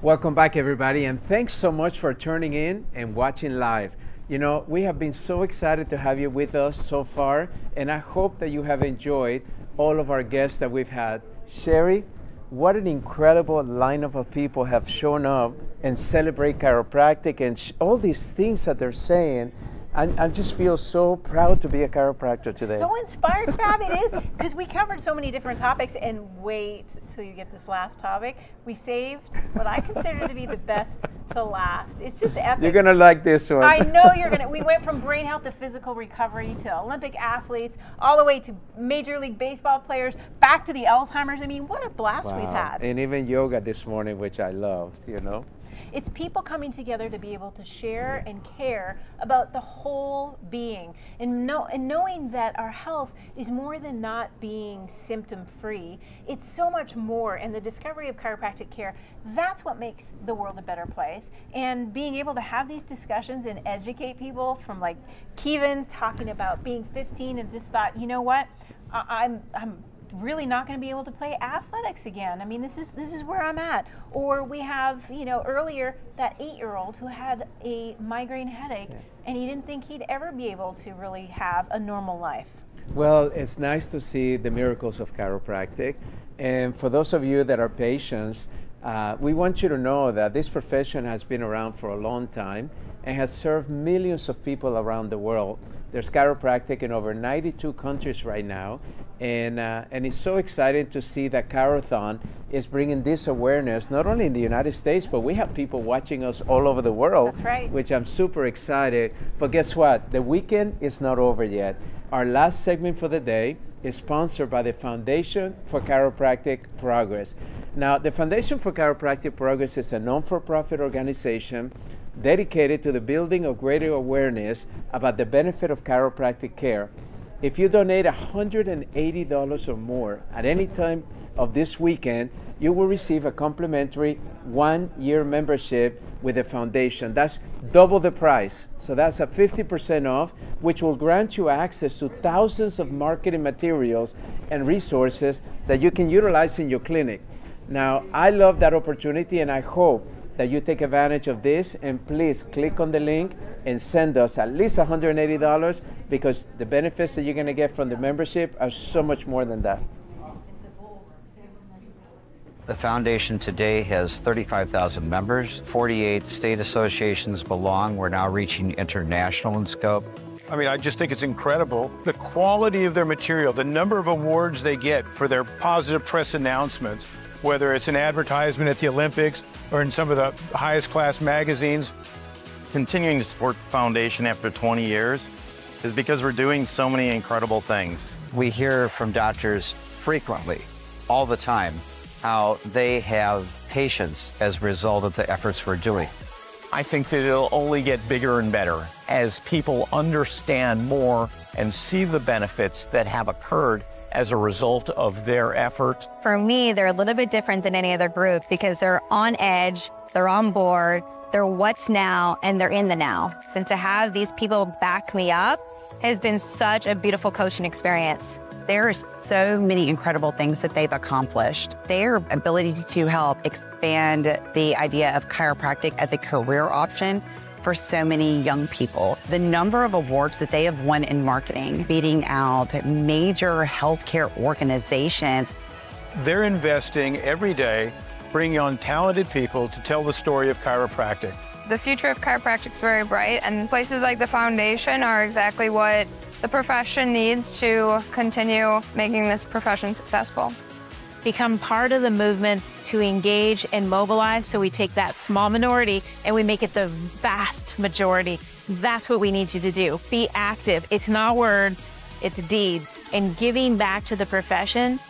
Welcome back, everybody, and thanks so much for tuning in and watching live. You know, we have been so excited to have you with us so far, and I hope that you have enjoyed all of our guests that we've had. Sherry, what an incredible lineup of people have shown up and celebrate chiropractic and all these things that they're saying. I just feel so proud to be a chiropractor today. So inspired, Fab, it is, because we covered so many different topics, and wait till you get this last topic. We saved what I consider to be the best to last. It's just epic. You're gonna like this one. I know you're gonna. We went from brain health to physical recovery to Olympic athletes, all the way to Major League Baseball players, back to the Alzheimer's. I mean, what a blast we've had. And even yoga this morning, which I loved, you know. It's people coming together to be able to share and care about the whole being, and knowing that our health is more than not being symptom-free. It's so much more, and the discovery of chiropractic care, that's what makes the world a better place. And being able to have these discussions and educate people, from like Kevin talking about being 15 and just thought, you know what, I'm really not going to be able to play athletics again. I mean, this is where I'm at. Or we have, you know, earlier that 8-year-old who had a migraine headache, and he didn't think he'd ever be able to really have a normal life. Well, it's nice to see the miracles of chiropractic. And for those of you that are patients, we want you to know that this profession has been around for a long time and has served millions of people around the world. There's chiropractic in over 92 countries right now, and it's so exciting to see that ChiroThon is bringing this awareness, not only in the United States, but we have people watching us all over the world. That's right. Which I'm super excited. But guess what? The weekend is not over yet. Our last segment for the day is sponsored by the Foundation for Chiropractic Progress. Now, the Foundation for Chiropractic Progress is a non-for-profit organization dedicated to the building of greater awareness about the benefit of chiropractic care. If you donate $180 or more at any time of this weekend, you will receive a complimentary 1-year membership with the foundation. That's double the price. So that's a 50% off, which will grant you access to thousands of marketing materials and resources that you can utilize in your clinic. Now, I love that opportunity, and I hope that you take advantage of this, and please click on the link and send us at least $180, because the benefits that you're going to get from the membership are so much more than that. The foundation today has 35,000 members, 48 state associations belong. We're now reaching international in scope. I mean, I just think it's incredible. The quality of their material, the number of awards they get for their positive press announcements, whether it's an advertisement at the Olympics or in some of the highest class magazines. Continuing to support the foundation after 20 years is because we're doing so many incredible things. We hear from doctors frequently, all the time, how they have patients as a result of the efforts we're doing. I think that it'll only get bigger and better as people understand more and see the benefits that have occurred as a result of their efforts. For me, they're a little bit different than any other group because they're on edge, they're on board, they're what's now, and they're in the now. And to have these people back me up has been such a beautiful coaching experience. There's so many incredible things that they've accomplished. Their ability to help expand the idea of chiropractic as a career option for so many young people. The number of awards that they have won in marketing, beating out major healthcare organizations. They're investing every day, bringing on talented people to tell the story of chiropractic. The future of chiropractic is very bright, and places like the foundation are exactly what the profession needs to continue making this profession successful. Become part of the movement to engage and mobilize, so we take that small minority and we make it the vast majority. That's what we need you to do. Be active. It's not words, it's deeds. And giving back to the profession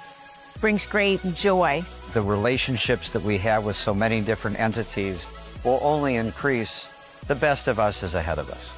brings great joy. The relationships that we have with so many different entities will only increase. The best of us is ahead of us.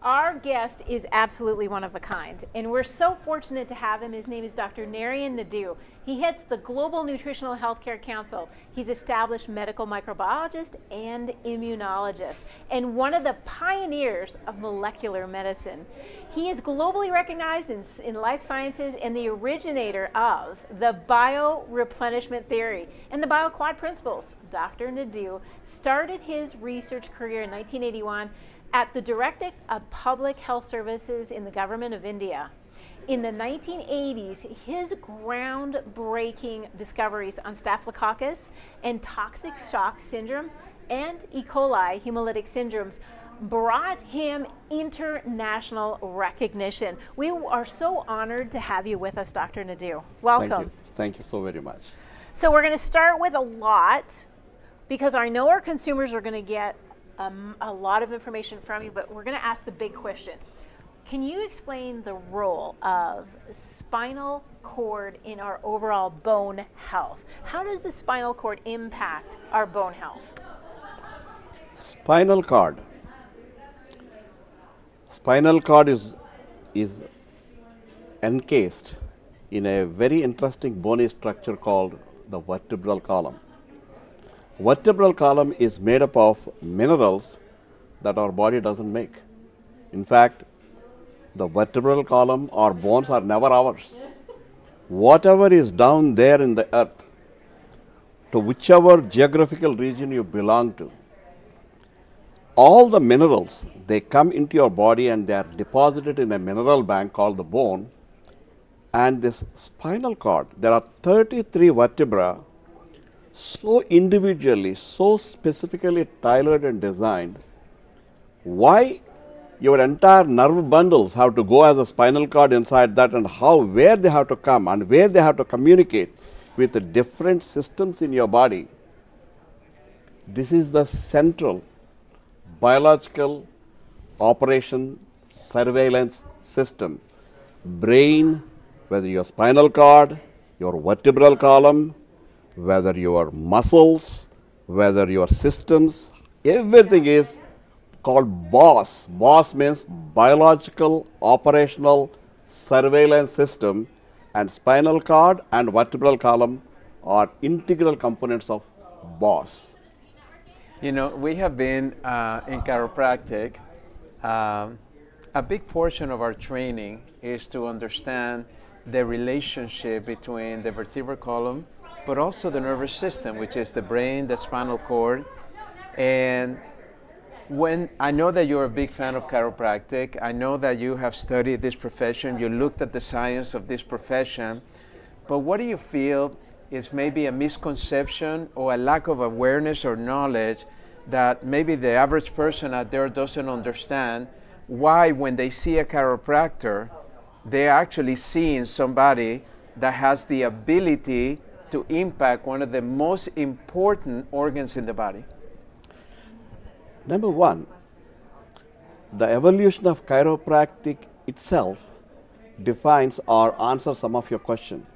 Our guest is absolutely one of a kind, and we're so fortunate to have him. His name is Dr. Narayan Naidu. He heads the Global Nutritional Healthcare Council. He's established medical microbiologist and immunologist, and one of the pioneers of molecular medicine. He is globally recognized in life sciences and the originator of the bioreplenishment theory and the bioquad principles. Dr. Naidu started his research career in 1981 at the Directorate of Public Health Services in the Government of India. In the 1980s, his groundbreaking discoveries on Staphylococcus and toxic shock syndrome and E. coli hemolytic syndromes brought him international recognition. We are so honored to have you with us, Dr. Naidu. Welcome. Thank you. Thank you so very much. So we're going to start with a lot, because I know our consumers are going to get a lot of information from you, but we're going to ask the big question. Can you explain the role of spinal cord in our overall bone health? How does the spinal cord impact our bone health? Spinal cord. Spinal cord is encased in a very interesting bony structure called the vertebral column. Vertebral column is made up of minerals that our body doesn't make. In fact, the vertebral column or bones are never ours. Whatever is down there in the earth, to whichever geographical region you belong to, all the minerals, they come into your body and they are deposited in a mineral bank called the bone. And this spinal cord, there are 33 vertebrae, so individually, so specifically tailored and designed. Why your entire nerve bundles have to go as a spinal cord inside that, and where they have to come and where they have to communicate with the different systems in your body. This is the central biological operation surveillance system. Brain, whether your spinal cord, your vertebral column, whether your muscles, whether your systems, everything is called BOSS. BOSS means biological operational surveillance system, and spinal cord and vertebral column are integral components of BOSS. You know, we have been in chiropractic, a big portion of our training is to understand the relationship between the vertebral column, but also the nervous system, which is the brain, the spinal cord. And when I know that you're a big fan of chiropractic, I know that you have studied this profession, you looked at the science of this profession, but what do you feel is maybe a misconception or a lack of awareness or knowledge that maybe the average person out there doesn't understand why when they see a chiropractor, they're actually seeing somebody that has the ability to impact one of the most important organs in the body? Number one, the evolution of chiropractic itself defines or answers some of your question.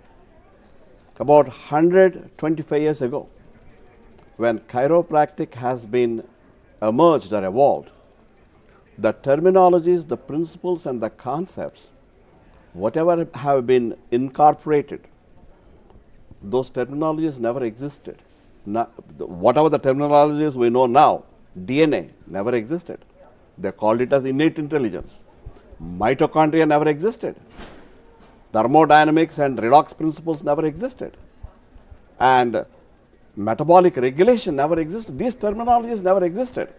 About 125 years ago, when chiropractic has been emerged or evolved, the terminologies, the principles and the concepts, whatever have been incorporated, those terminologies never existed. Whatever the terminologies we know now, DNA never existed. They called it as innate intelligence. Mitochondria never existed. Thermodynamics and redox principles never existed. And metabolic regulation never existed. These terminologies never existed.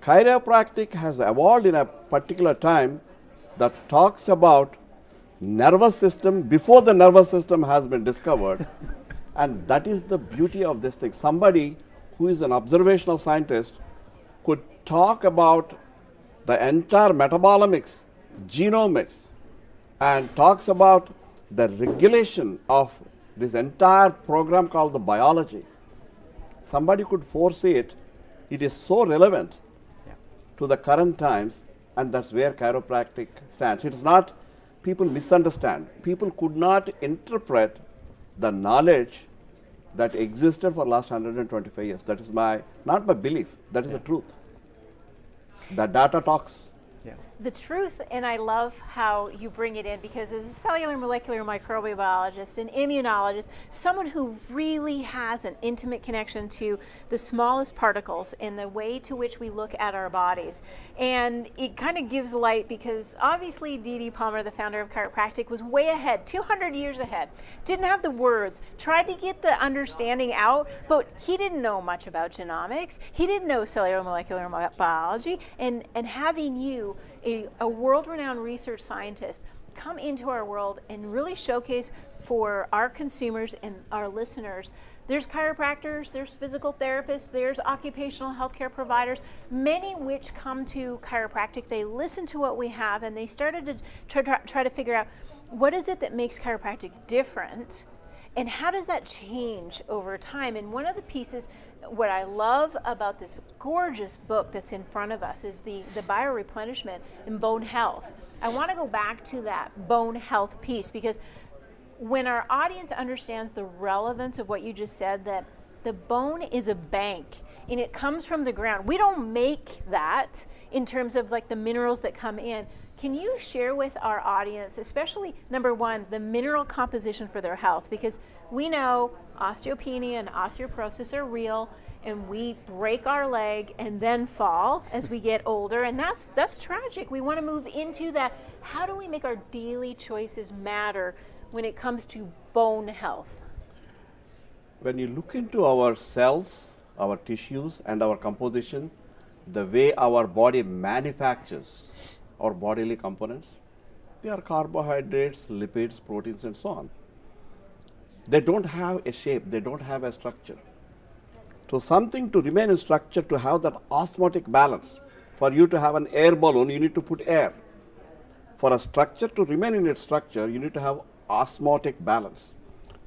Chiropractic has evolved in a particular time that talks about nervous system before the nervous system has been discovered. And that is the beauty of this thing. Somebody who is an observational scientist could talk about the entire metabolomics, genomics, and talks about the regulation of this entire program called the biology. Somebody could foresee it. It is so relevant to the current times, and that's where chiropractic stands. It's not, people misunderstand. People could not interpret the knowledge that existed for the last 125 years. That is not my belief, that is the truth. The data talks. Yeah. the truth, and I love how you bring it in, because as a cellular molecular microbiologist, an immunologist, someone who really has an intimate connection to the smallest particles and the way to which we look at our bodies. And it kind of gives light, because obviously D.D. Palmer, the founder of chiropractic, was way ahead, 200 years ahead, didn't have the words, tried to get the understanding out, but he didn't know much about genomics, he didn't know cellular molecular biology, and having you, a world-renowned research scientist, come into our world and really showcase for our consumers and our listeners. There's chiropractors, there's physical therapists, there's occupational healthcare providers, many which come to chiropractic. They listen to what we have, and they started to try to figure out, what is it that makes chiropractic different, and how does that change over time? And one of the pieces, what I love about this gorgeous book that's in front of us, is the bioreplenishment in bone health. I want to go back to that bone health piece, because when our audience understands the relevance of what you just said, that the bone is a bank and it comes from the ground. We don't make that in terms of like the minerals that come in. Can you share with our audience, especially number one, the mineral composition for their health? Because we know osteopenia and osteoporosis are real, and we break our leg and then fall as we get older, and that's tragic. We want to move into that. How do we make our daily choices matter when it comes to bone health? When you look into our cells, our tissues, and our composition, the way our body manufactures our bodily components, they are carbohydrates, lipids, proteins, and so on. They don't have a shape, they don't have a structure. So something to remain in structure, to have that osmotic balance, for you to have an air balloon, you need to put air. For a structure to remain in its structure, you need to have osmotic balance.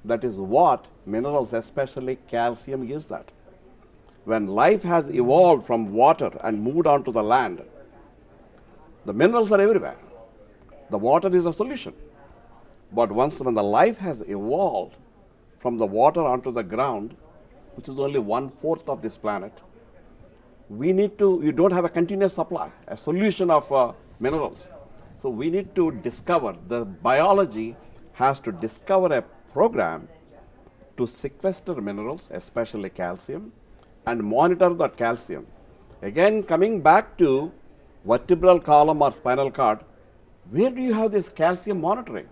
That is what minerals, especially calcium, gives that. When life has evolved from water and moved on to the land, the minerals are everywhere. The water is a solution. But when the life has evolved from the water onto the ground, which is only 1/4 of this planet, you don't have a continuous supply, a solution of minerals. So we need to discover, the biology has to discover a program to sequester minerals, especially calcium, and monitor that calcium. Again, coming back to vertebral column or spinal cord, where do you have this calcium monitoring?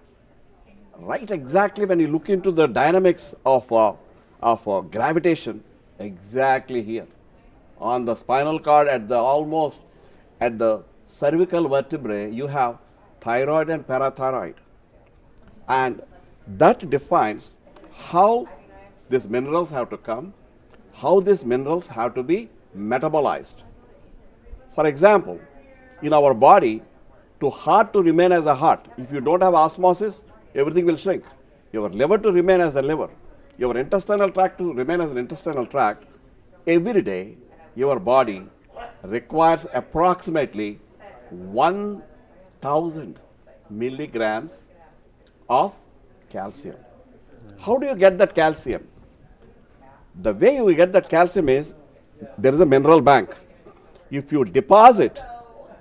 Right exactly when you look into the dynamics of gravitation, exactly here. On the spinal cord, almost at the cervical vertebrae, you have thyroid and parathyroid. And that defines how these minerals have to come, how these minerals have to be metabolized. For example, in our body, to heart to remain as a heart, if you don't have osmosis, everything will shrink. Your liver to remain as a liver, your intestinal tract to remain as an intestinal tract, every day your body requires approximately 1,000 milligrams of calcium. How do you get that calcium? The way you get that calcium is, there is a mineral bank. If you deposit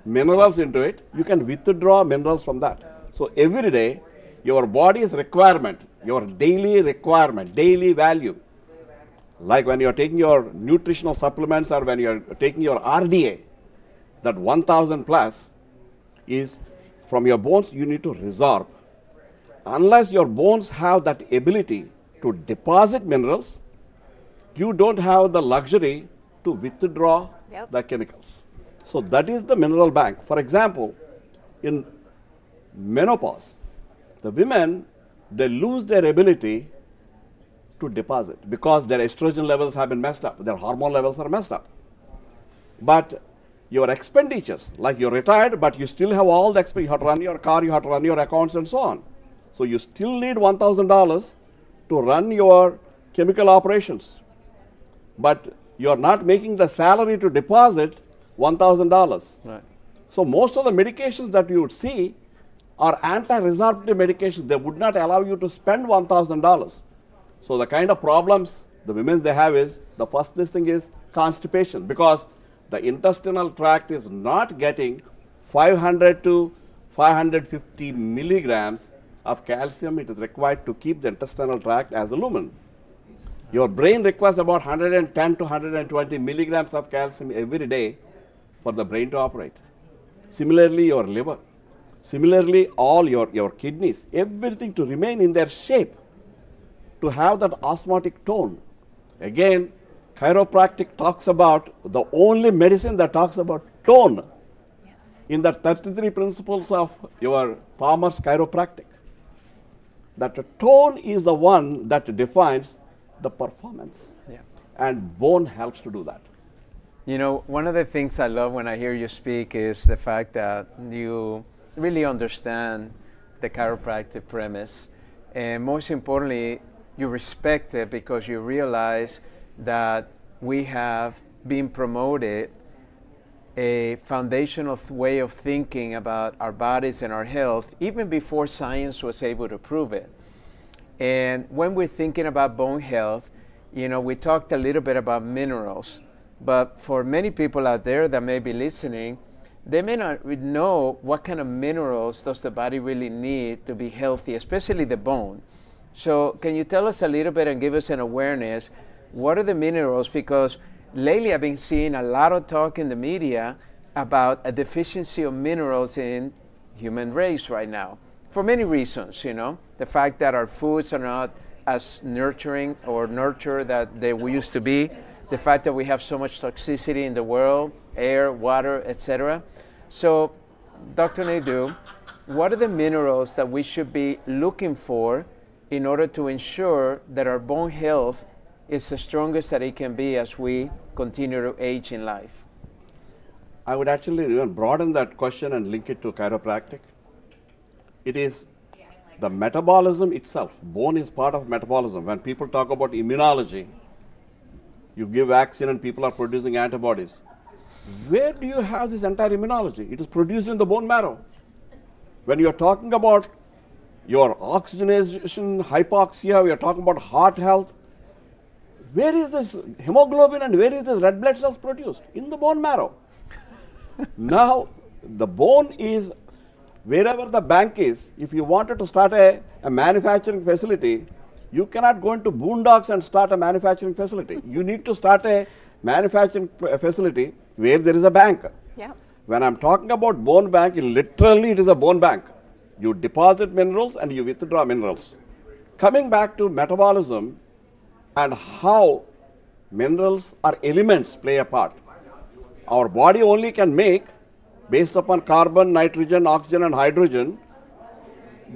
minerals into it, you can withdraw minerals from that. So every day, your body's requirement, your daily requirement, daily value, like when you are taking your nutritional supplements or when you are taking your RDA, that 1,000 plus is from your bones, you need to resorb. Unless your bones have that ability to deposit minerals, you don't have the luxury to withdraw the chemicals. So that is the mineral bank. For example, in menopause, the women, they lose their ability to deposit because their estrogen levels have been messed up, their hormone levels are messed up. But your expenditures, like you're retired, but you still have all the expense, you have to run your car, you have to run your accounts and so on. So you still need $1,000 to run your chemical operations. But you're not making the salary to deposit $1,000. Right. So most of the medications that you would see are anti-resorptive medications. They would not allow you to spend $1,000. So the kind of problems the women they have is, the first thing is constipation, because the intestinal tract is not getting 500 to 550 milligrams of calcium it is required to keep the intestinal tract as a lumen. Your brain requires about 110 to 120 milligrams of calcium every day for the brain to operate. Similarly, your liver. Similarly, all your kidneys, everything to remain in their shape, to have that osmotic tone. Again, chiropractic talks about the only medicine that talks about tone. Yes. In the 33 principles of your Palmer's chiropractic. That tone is the one that defines the performance. Yeah. And bone helps to do that. You know, one of the things I love when I hear you speak is the fact that you really understand the chiropractic premise. And most importantly, you respect it because you realize that we have been promoted a foundational way of thinking about our bodies and our health even before science was able to prove it. And when we're thinking about bone health, you know, we talked a little bit about minerals, but for many people out there that may be listening, they may not know what kind of minerals does the body really need to be healthy, especially the bone. So can you tell us a little bit and give us an awareness, what are the minerals? Because lately I've been seeing a lot of talk in the media about a deficiency of minerals in human race right now, for many reasons, you know. The fact that our foods are not as nurturing or nurture that they used to be, the fact that we have so much toxicity in the world, air, water, etc. So, Dr. Naidoo, what are the minerals that we should be looking for in order to ensure that our bone health is the strongest that it can be as we continue to age in life? I would actually even broaden that question and link it to chiropractic. It is the metabolism itself. Bone is part of metabolism. When people talk about immunology, you give vaccine and people are producing antibodies. Where do you have this entire immunology? It is produced in the bone marrow. When you are talking about your oxygenation, hypoxia, we are talking about heart health, where is this hemoglobin and where is this red blood cells produced? In the bone marrow. Now, the bone is wherever the bank is. If you wanted to start a manufacturing facility, you cannot go into boondocks and start a manufacturing facility. You need to start a manufacturing facility where there is a bank. Yeah. When I'm talking about bone bank, literally it is a bone bank. You deposit minerals and you withdraw minerals. Coming back to metabolism and how minerals or elements play a part. Our body only can make, based upon carbon, nitrogen, oxygen and hydrogen,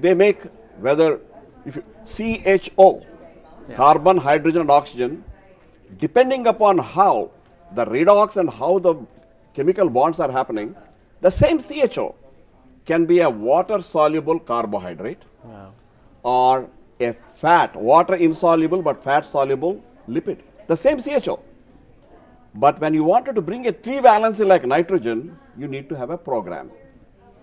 they make whether if CHO, carbon, hydrogen and oxygen, depending upon how the redox and how the chemical bonds are happening, the same CHO can be a water-soluble carbohydrate or a fat, water-insoluble but fat-soluble lipid, the same CHO. But when you wanted to bring a 3-valency like nitrogen, you need to have a program.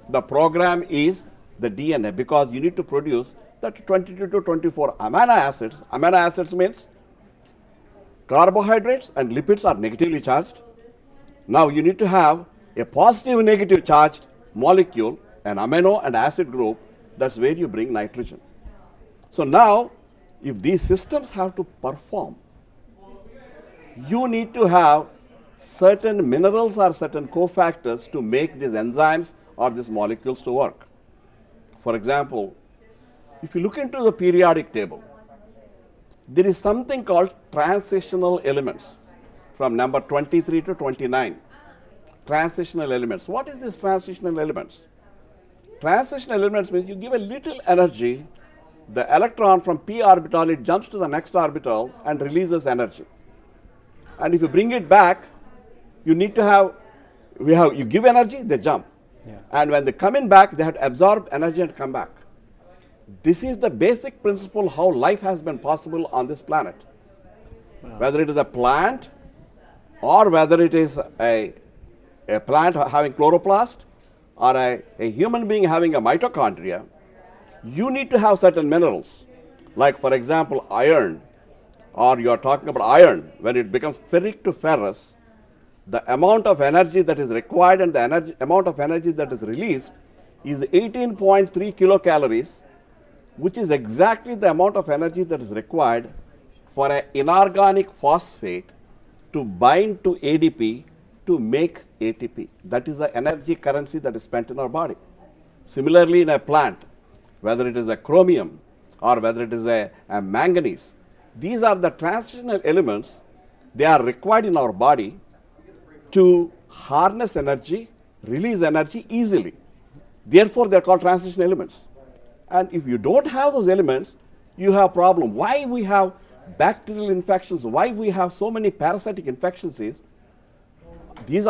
The program is the DNA because you need to produce that 22 to 24 amino acids. Amino acids means carbohydrates and lipids are negatively charged. Now you need to have a positive negative charged molecule, an amino and acid group. That's where you bring nitrogen. So now, if these systems have to perform, you need to have certain minerals or certain cofactors to make these enzymes or these molecules to work. For example, if you look into the periodic table, there is something called transitional elements from number 23 to 29. Transitional elements. What is this transitional elements? Transitional elements means you give a little energy, the electron from p orbital, it jumps to the next orbital and releases energy. And if you bring it back, you need to have, you give energy, they jump. Yeah. And when they come in back, they have to absorb energy and come back. This is the basic principle how life has been possible on this planet. Wow. Whether it is a plant or whether it is a plant having chloroplast or a human being having a mitochondria, you need to have certain minerals. Like for example, iron, or you are talking about iron, when it becomes ferric to ferrous, the amount of energy that is required and the amount of energy that is released is 18.3 kilocalories, which is exactly the amount of energy that is required for an inorganic phosphate to bind to ADP to make ATP. That is the energy currency that is spent in our body. Similarly, in a plant, whether it is a chromium or whether it is a manganese, these are the transitional elements. They are required in our body to harness energy, release energy easily. Therefore, they are called transition elements. And if you don't have those elements, you have problem. Why we have bacterial infections, why we have so many parasitic infections is, these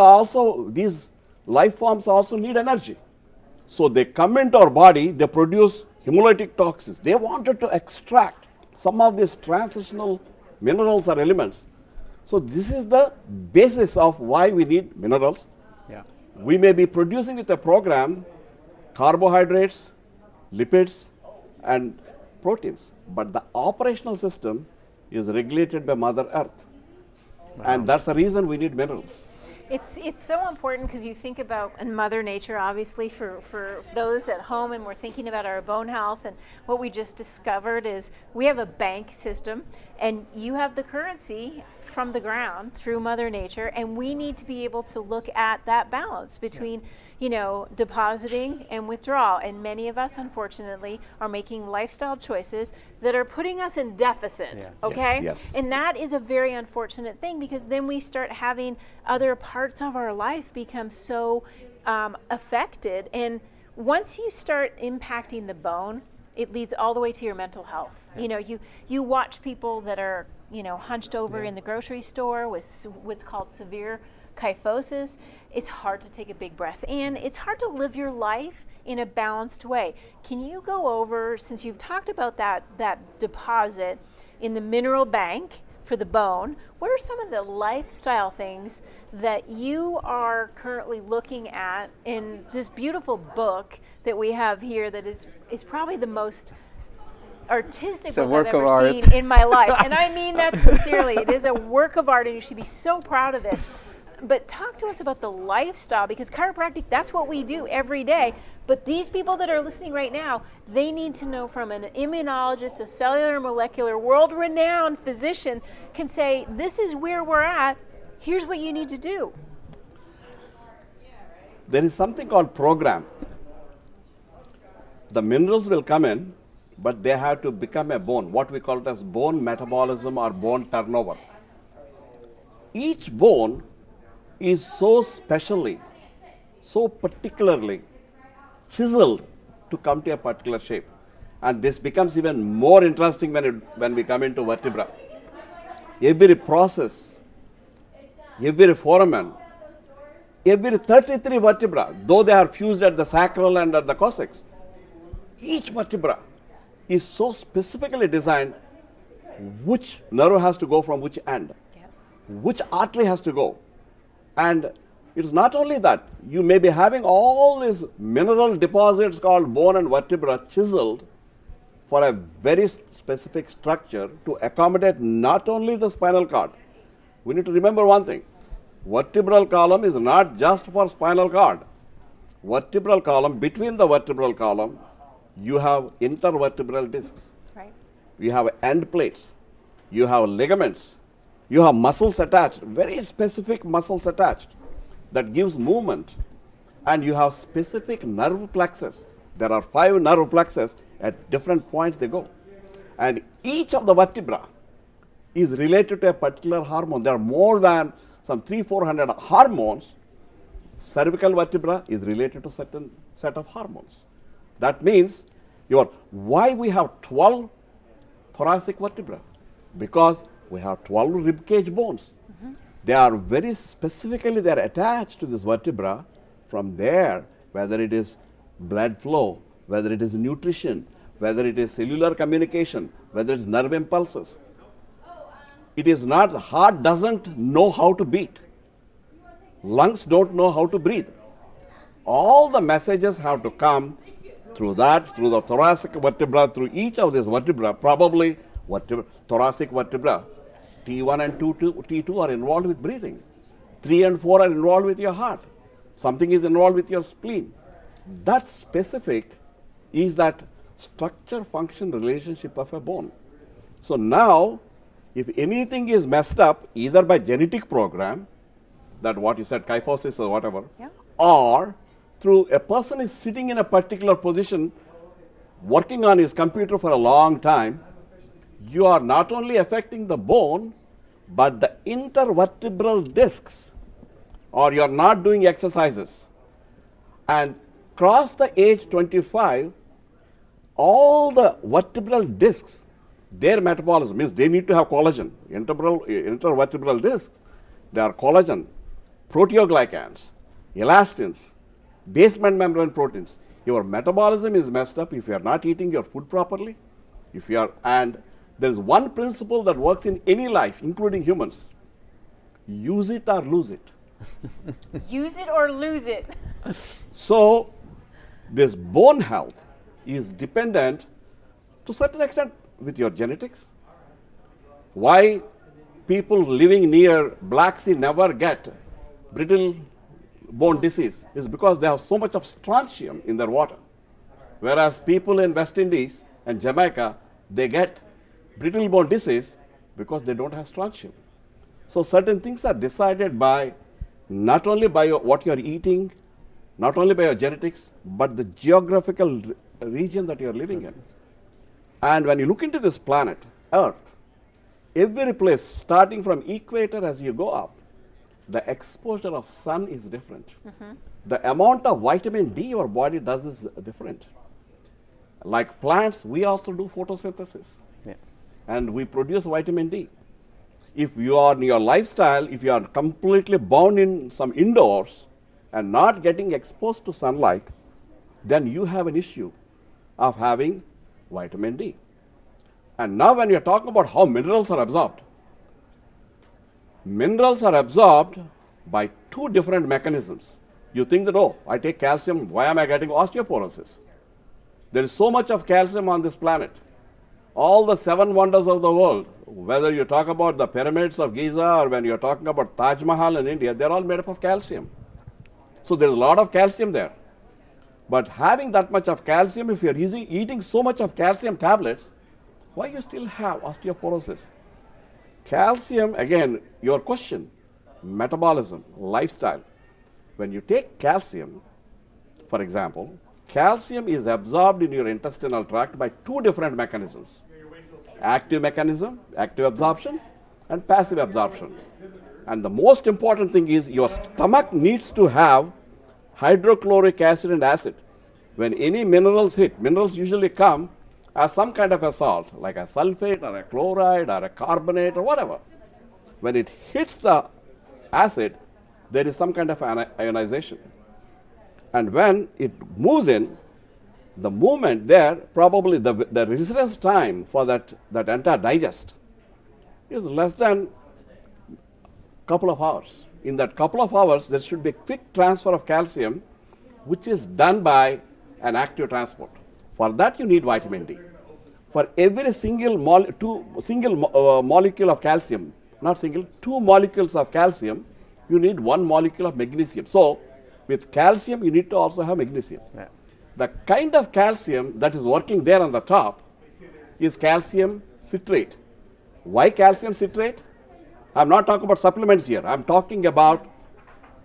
life forms also need energy. So they come into our body, they produce hemolytic toxins. They wanted to extract some of these transitional minerals or elements. So this is the basis of why we need minerals. Yeah. We may be producing with a program carbohydrates, lipids, and proteins, but the operational system is regulated by Mother Earth. Wow. And that's the reason we need minerals. It's so important because you think about Mother Nature, obviously, for those at home, and we're thinking about our bone health. And what we just discovered is we have a bank system, and you have the currency from the ground through Mother Nature, and we need to be able to look at that balance between, you know, depositing and withdrawal. And many of us, unfortunately, are making lifestyle choices that are putting us in deficit. Yeah. Okay, yes, yes. And that is a very unfortunate thing, because then we start having other parts of our life become so affected. And once you start impacting the bone, it leads all the way to your mental health. Yeah. You know, you watch people that are, you know, hunched over in the grocery store with what's called severe kyphosis. It's hard to take a big breath in. It's hard to live your life in a balanced way. Can you go over, since you've talked about that deposit in the mineral bank for the bone, what are some of the lifestyle things that you are currently looking at in this beautiful book that we have here that is probably the most artistic book I've ever seen in my life? And I mean that sincerely. It is a work of art, and you should be so proud of it. But talk to us about the lifestyle, because chiropractic, that's what we do every day. But these people that are listening right now, they need to know from an immunologist, a cellular molecular, world-renowned physician can say, this is where we're at, here's what you need to do. There is something called program. The minerals will come in, but they have to become a bone, what we call it as bone metabolism or bone turnover. Each bone is so specially, so particularly chiseled to come to a particular shape. And this becomes even more interesting when we come into vertebra. Every process, every foramen, every 33 vertebra, though they are fused at the sacral and at the coccyx, each vertebra is so specifically designed which nerve has to go from which end, which artery has to go. And it's not only that, you may be having all these mineral deposits called bone and vertebra chiseled for a very specific structure to accommodate not only the spinal cord. We need to remember one thing. Vertebral column is not just for spinal cord. Vertebral column, between the vertebral column, you have intervertebral discs. Right. You have end plates. You have ligaments. You have muscles attached, very specific muscles attached that gives movement. And you have specific nerve plexus. There are 5 nerve plexus at different points they go. And each of the vertebra is related to a particular hormone. There are more than some 300-400 hormones. Cervical vertebra is related to certain set of hormones. That means why we have 12 thoracic vertebra? Because we have 12 ribcage bones. Mm-hmm. They are very specifically, they are attached to this vertebra. From there, whether it is blood flow, whether it is nutrition, whether it is cellular communication, whether it is nerve impulses. It is not, the heart doesn't know how to beat. Lungs don't know how to breathe. All the messages have to come through that, through the thoracic vertebra, through each of these vertebra, probably thoracic vertebra. T1 and T2 are involved with breathing. 3 and 4 are involved with your heart. Something is involved with your spleen. That specific is that structure-function relationship of a bone. So now, if anything is messed up, either by genetic program, that what you said, kyphosis or whatever, Yeah. or through a person is sitting in a particular position, working on his computer for a long time, you are not only affecting the bone, but the intervertebral discs, or you are not doing exercises. And cross the age 25, all the vertebral discs, their metabolism means they need to have collagen. Intervertebral discs, they are collagen, proteoglycans, elastins, basement membrane proteins. Your metabolism is messed up if you are not eating your food properly. If you are, and there is one principle that works in any life, including humans: use it or lose it. Use it or lose it. So this bone health is dependent to a certain extent with your genetics. Why people living near Black Sea never get brittle bone disease is because they have so much of strontium in their water. Whereas people in West Indies and Jamaica, they get brittle bone disease because they don't have strontium. So certain things are decided by not only by what you are eating, not only by your genetics, but the geographical region that you are living in. And when you look into this planet, Earth, every place, starting from equator as you go up, the exposure of sun is different. The amount of vitamin D your body does is different. Like plants, we also do photosynthesis. Yeah. And we produce vitamin D. If you are in your lifestyle, if you are completely bound in some indoors and not getting exposed to sunlight, then you have an issue of having vitamin D. And now when you are talking about how minerals are absorbed, minerals are absorbed by two different mechanisms. You think that, oh, I take calcium, why am I getting osteoporosis? There is so much of calcium on this planet. All the 7 wonders of the world, whether you talk about the pyramids of Giza or when you are talking about Taj Mahal in India, they are all made up of calcium. So there is a lot of calcium there. But having that much of calcium, if you are eating so much of calcium tablets, why you still have osteoporosis? Calcium, again, your question, metabolism, lifestyle. When you take calcium, for example, calcium is absorbed in your intestinal tract by 2 different mechanisms: active mechanism, active absorption, and passive absorption. And the most important thing is your stomach needs to have hydrochloric acid and acid. When any minerals hit, minerals usually come as some kind of a salt, like a sulfate or a chloride or a carbonate or whatever. When it hits the acid, there is some kind of ionization. And when it moves in, the movement there, probably the residence time for that entire digest is less than a couple of hours. In that couple of hours, there should be a quick transfer of calcium, which is done by an active transport. For that, you need vitamin D. For every single molecule of calcium, not single, 2 molecules of calcium, you need 1 molecule of magnesium. So, with calcium, you need to also have magnesium. Yeah. The kind of calcium that is working there on the top is calcium citrate. Why calcium citrate? I'm not talking about supplements here. I'm talking about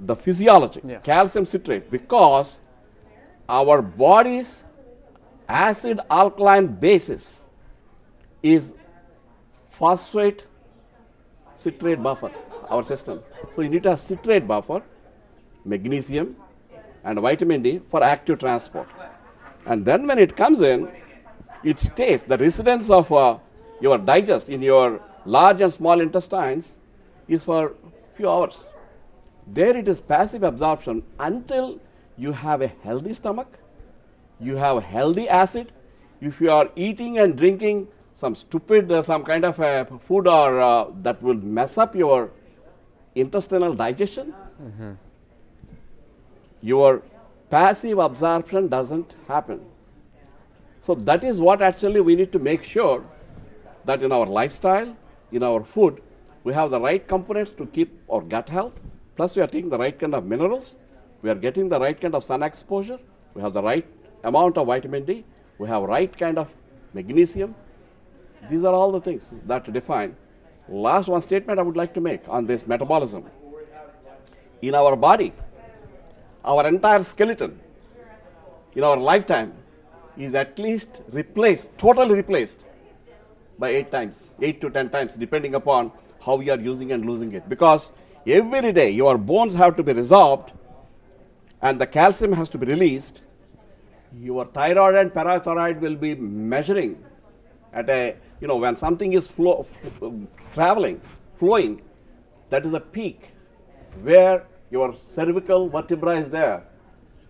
the physiology. Yeah. Calcium citrate, because our body's acid alkaline basis is phosphate citrate buffer, our system. So you need to have citrate buffer, magnesium, and vitamin D for active transport. And then when it comes in, it stays. The residence of your digest in your large and small intestines is for few hours. There it is passive absorption until you have a healthy stomach, you have healthy acid. If you are eating and drinking some stupid, some kind of food or that will mess up your intestinal digestion, your passive absorption doesn't happen. So that is what actually we need to make sure that in our lifestyle, in our food, we have the right components to keep our gut health, plus we are taking the right kind of minerals, we are getting the right kind of sun exposure, we have the right amount of vitamin D, we have right kind of magnesium. These are all the things that define. Last one statement I would like to make on this metabolism. In our body, our entire skeleton in our lifetime is at least replaced, totally replaced by 8 times, 8 to 10 times, depending upon how we are using and losing it. Because every day your bones have to be resorbed and the calcium has to be released. Your thyroid and parathyroid will be measuring at a, when something is traveling, flowing, that is a peak where your cervical vertebra is there.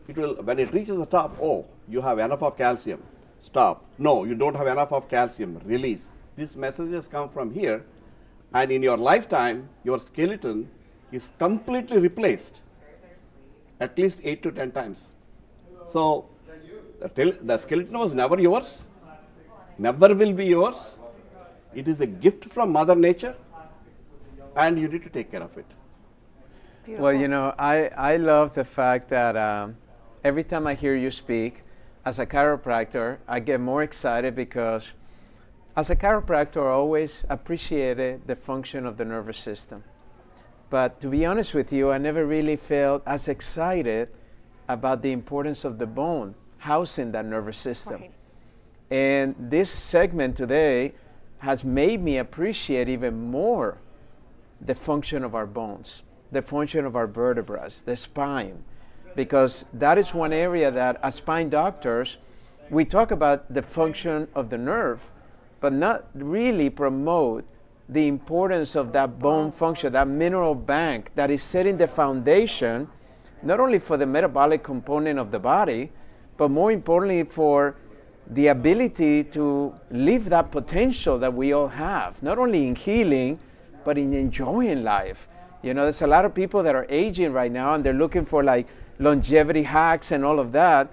It will, when it reaches the top, oh, you have enough of calcium, stop. No, you don't have enough of calcium, release. These messages come from here, and in your lifetime, your skeleton is completely replaced at least 8 to 10 times. So the skeleton was never yours, never will be yours. It is a gift from Mother Nature, and you need to take care of it. Beautiful. Well, I love the fact that every time I hear you speak, as a chiropractor, I get more excited because as a chiropractor, I always appreciated the function of the nervous system. But to be honest with you, I never really felt as excited about the importance of the bone housing that nervous system. Right. And this segment today has made me appreciate even more the function of our bones, the function of our vertebrae, the spine, because that is one area that as spine doctors, we talk about the function of the nerve, but not really promote the importance of that bone function, that mineral bank that is setting the foundation, not only for the metabolic component of the body, but more importantly for the ability to live that potential that we all have, not only in healing, but in enjoying life. There's a lot of people that are aging right now and they're looking for like longevity hacks and all of that.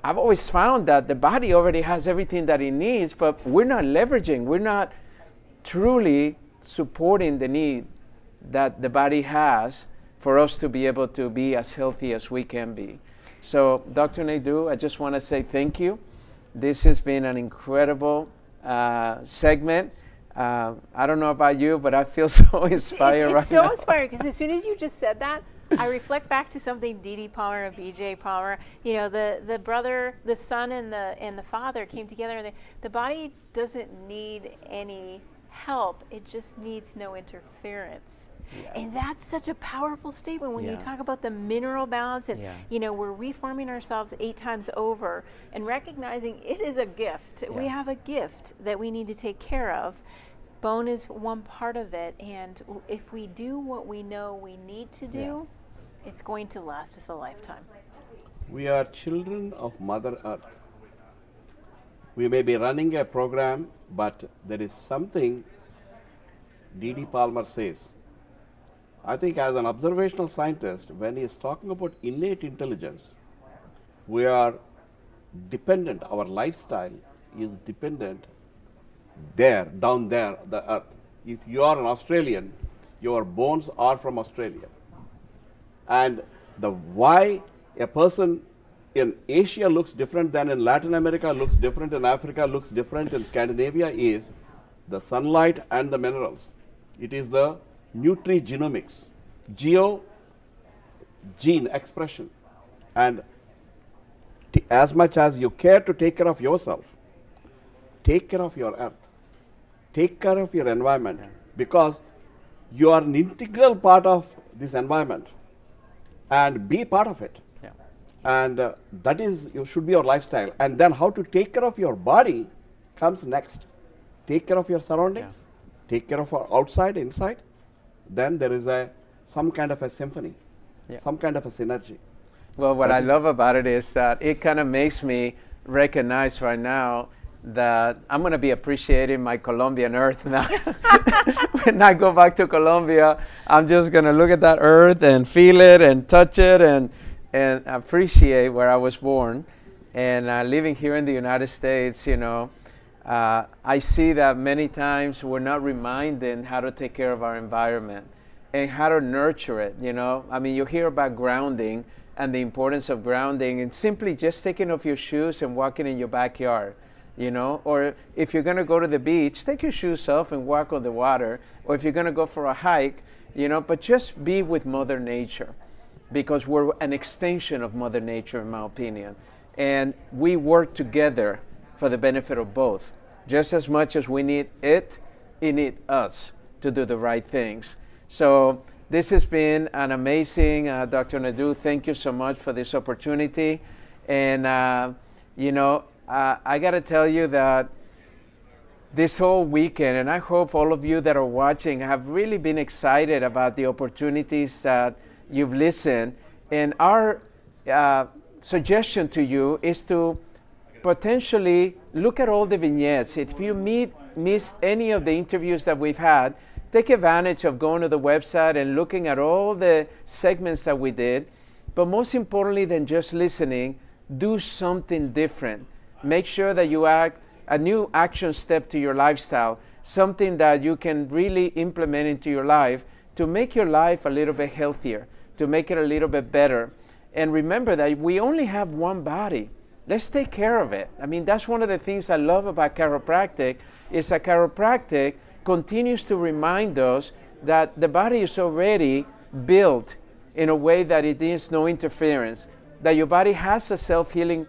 I've always found that the body already has everything that it needs, but we're not leveraging, we're not truly supporting the need that the body has for us to be able to be as healthy as we can be. So Dr. Naidoo, I just want to say thank you. This has been an incredible segment. I don't know about you, but I feel so inspired right now. It's so inspiring because as soon as you just said that, I reflect back to something D.D. Palmer and B.J. Palmer. The brother, the son, and the father came together. And the body doesn't need any help; it just needs no interference. Yeah. And that's such a powerful statement when you talk about the mineral balance and we're reforming ourselves 8 times over and recognizing it is a gift. Yeah. We have a gift that we need to take care of. Bone is one part of it, and if we do what we know we need to do, it's going to last us a lifetime. We are children of Mother Earth. We may be running a program, but there is something D.D. Palmer says. I think as an observational scientist, when he is talking about innate intelligence, we are dependent, our lifestyle is dependent there, down there, the earth. If you are an Australian, your bones are from Australia. And the why a person in Asia looks different than in Latin America, looks different in Africa, looks different in Scandinavia is the sunlight and the minerals. It is the nutrigenomics, gene expression. And as much as you care to take care of yourself, take care of your earth, take care of your environment, because you are an integral part of this environment, and be part of it. Yeah. And that is, you should be your lifestyle. And then how to take care of your body comes next. Take care of your surroundings, take care of our outside, inside. Then there is some kind of a symphony, some kind of a synergy. Well, what I love about it is that it kind of makes me recognize right now that I'm going to be appreciating my Colombian earth now. When I go back to Colombia, I'm just going to look at that earth and feel it and touch it and appreciate where I was born. And living here in the United States, I see that many times we're not reminded how to take care of our environment. and how to nurture it, you know. I mean, you hear about grounding and the importance of grounding and simply just taking off your shoes and walking in your backyard, you know. Or if you're going to go to the beach, take your shoes off and walk on the water. Or if you're going to go for a hike, you know, but just be with Mother Nature, because we're an extension of Mother Nature, in my opinion. And we work together for the benefit of both. Just as much as we need it needs us to do the right things. So this has been an amazing, Dr. Nadeau, thank you so much for this opportunity. And, you know, I got to tell you that this whole weekend, and I hope all of you that are watching have really been excited about the opportunities that you've listened. And our suggestion to you is to potentially look at all the vignettes. If you missed any of the interviews that we've had, take advantage of going to the website and looking at all the segments that we did. But most importantly than just listening, do something different. Make sure that you add a new action step to your lifestyle, something that you can really implement into your life to make your life a little bit healthier, to make it a little bit better. And remember that we only have one body. Let's take care of it. I mean, that's one of the things I love about chiropractic, is that chiropractic continues to remind us that the body is already built in a way that it needs no interference, that your body has a self-healing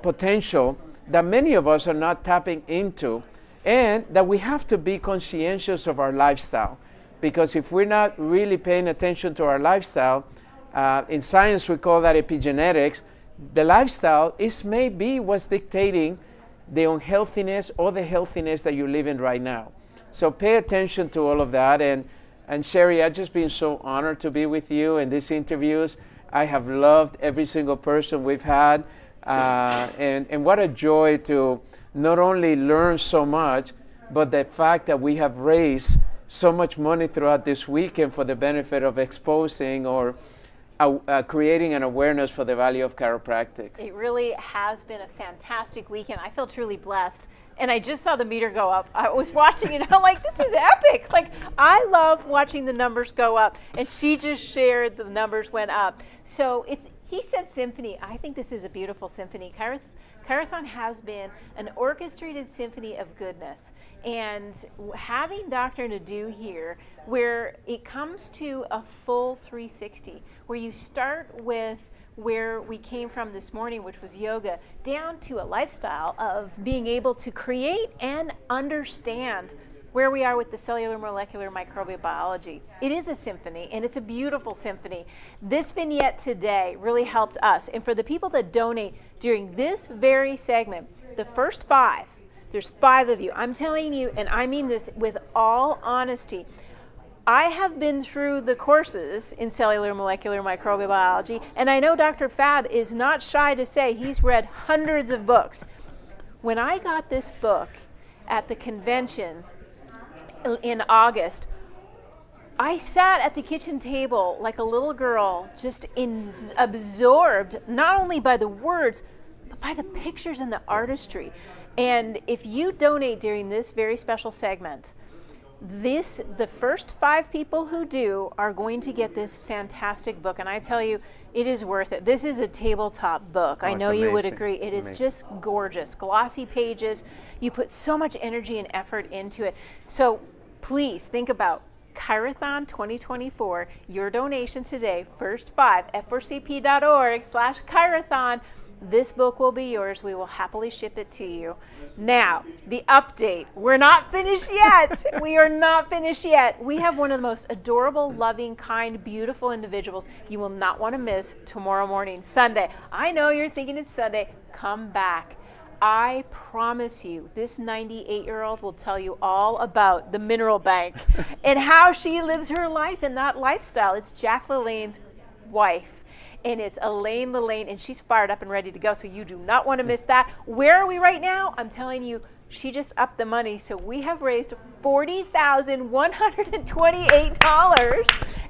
potential that many of us are not tapping into, and that we have to be conscientious of our lifestyle. Because if we're not really paying attention to our lifestyle, in science we call that epigenetics, the lifestyle is maybe what's dictating the unhealthiness or the healthiness that you're living right now. So pay attention to all of that. And Sherry, I've just been so honored to be with you in these interviews. I have loved every single person we've had. And what a joy to not only learn so much, but the fact that we have raised so much money throughout this weekend for the benefit of exposing or creating an awareness for the value of chiropractic. It really has been a fantastic weekend. I feel truly blessed. And I just saw the meter go up. I was watching it, and I'm like, this is epic. Like, I love watching the numbers go up. And she just shared the numbers went up. So he said symphony. I think this is a beautiful symphony. ChiroThon has been an orchestrated symphony of goodness. And having Dr. Nadeau here, where it comes to a full 360, where you start with where we came from this morning, which was yoga, down to a lifestyle of being able to create and understand where we are with the cellular molecular microbial biology. It is a symphony, and it's a beautiful symphony. This vignette today really helped us. And for the people that donate during this very segment, the first 5, there's 5 of you. I'm telling you, and I mean this with all honesty, I have been through the courses in cellular molecular microbial biology, and I know Dr. Fab is not shy to say he's read hundreds of books. When I got this book at the convention in August, I sat at the kitchen table like a little girl, just absorbed not only by the words, but by the pictures and the artistry. And if you donate during this very special segment, the first 5 people who do are going to get this fantastic book. And I tell you, it is worth it. This is a tabletop book. I know you would agree. It is just gorgeous. Glossy pages. You put so much energy and effort into it. So please think about ChiroThon 2024. Your donation today, first 5, f4cp.org/ChiroThon. This book will be yours. We will happily ship it to you. Now, the update. We're not finished yet. We are not finished yet. We have one of the most adorable, loving, kind, beautiful individuals you will not want to miss tomorrow morning, Sunday. I know you're thinking it's Sunday. Come back. I promise you, this 98-year-old will tell you all about the mineral bank and how she lives her life in that lifestyle. It's Jack LaLanne's wife. And it's Elaine LaLanne, and she's fired up and ready to go, so you do not want to miss that. Where are we right now? I'm telling you, she just upped the money, so we have raised $40,128.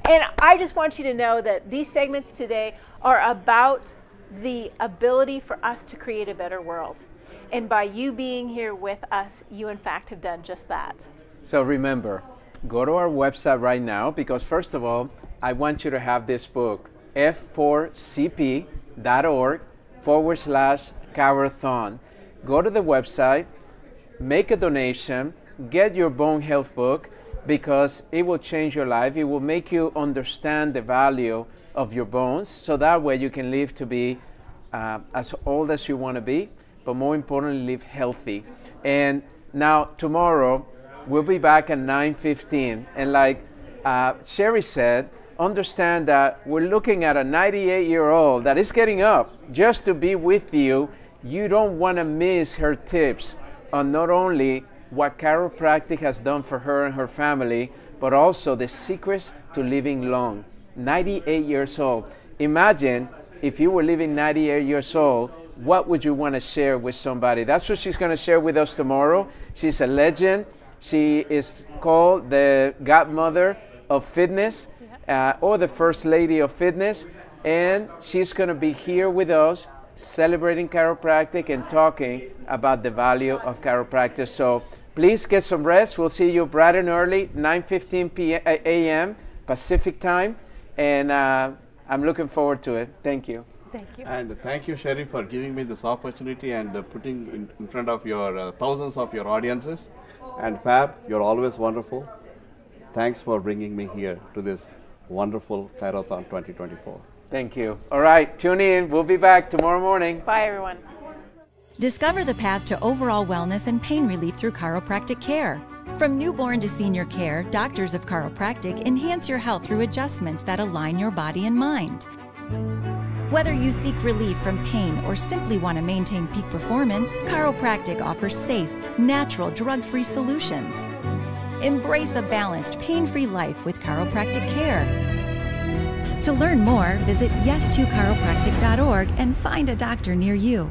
And I just want you to know that these segments today are about the ability for us to create a better world. And by you being here with us, you in fact have done just that. So remember, go to our website right now, because first of all, I want you to have this book, f4cp.org/ChiroThon. Go to the website, make a donation, get your bone health book, because it will change your life. It will make you understand the value of your bones, so that way you can live to be as old as you want to be, but more importantly, live healthy. And now tomorrow, we'll be back at 9:15. And like Sherry said, understand that we're looking at a 98-year-old that is getting up just to be with you. You don't want to miss her tips on not only what chiropractic has done for her and her family, but also the secrets to living long. 98 years old. Imagine if you were living 98 years old, what would you want to share with somebody? That's what she's going to share with us tomorrow. She's a legend. She is called the godmother of fitness, or the first lady of fitness. And she's going to be here with us celebrating chiropractic and talking about the value of chiropractic. So please get some rest. We'll see you bright and early, 9:15 a.m. Pacific time. And I'm looking forward to it. Thank you. Thank you. And thank you, Sherry, for giving me this opportunity and putting in front of your thousands of your audiences. And Fab, you're always wonderful. Thanks for bringing me here to this wonderful ChiroThon 2024. Thank you. All right, tune in. We'll be back tomorrow morning. Bye, everyone. Discover the path to overall wellness and pain relief through chiropractic care. From newborn to senior care, doctors of chiropractic enhance your health through adjustments that align your body and mind. Whether you seek relief from pain or simply want to maintain peak performance, chiropractic offers safe, natural, drug-free solutions. Embrace a balanced, pain-free life with chiropractic care. To learn more, visit yes2chiropractic.org and find a doctor near you.